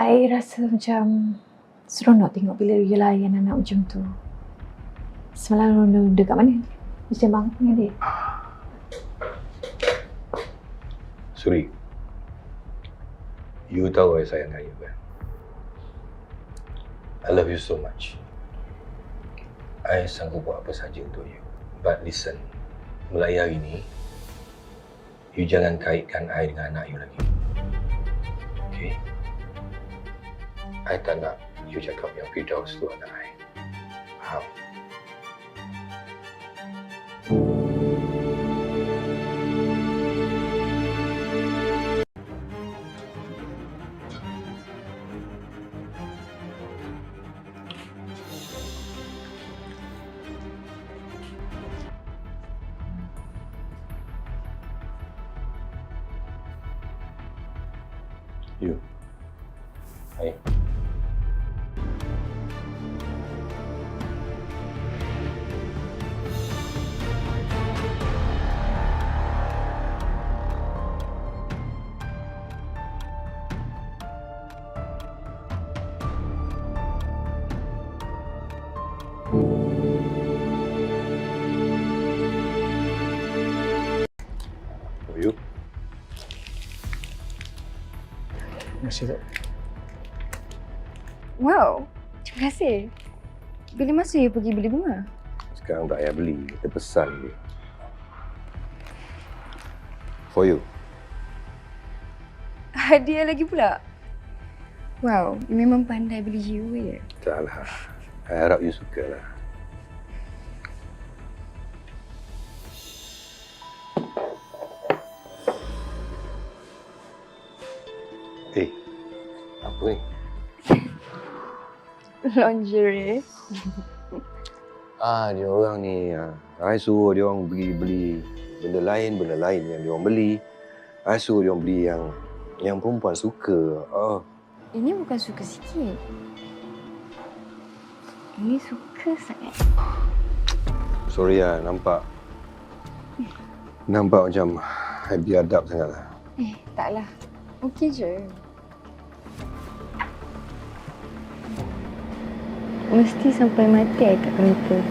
I rasa macam seronok tengok bila Ria layan anak macam tu. Semalam Ronda dekat mana? Macam bang dengan dia. Suri, you tahu saya sayang you kan? I love you so much. I sanggup buat apa saja untuk you. But listen, mulai hari ini, you jangan kaitkan I dengan anak you lagi. Okay? I tak nak you cakap yang Firdaus tu anak I. Faham? You. Hai. You. Terima kasih, Tok. Wow, terima kasih. Bila masa you pergi beli bunga? Sekarang tak payah beli, kita pesan je. For you. Hadiah lagi pula? Wow, you memang pandai beli jiwa ya. Taklah. I harap you suka lah. Apa ni? Lingerie. Dia orang ni, I suruh dia orang pergi beli benda lain yang dia orang beli. I suruh dia orang beli yang perempuan suka. Ini bukan suka sikit. Ini suka sangat. Sorry lah, nampak macam I biadab sangatlah. Taklah. Okey je. Mesti sampai mati I takkan lupa.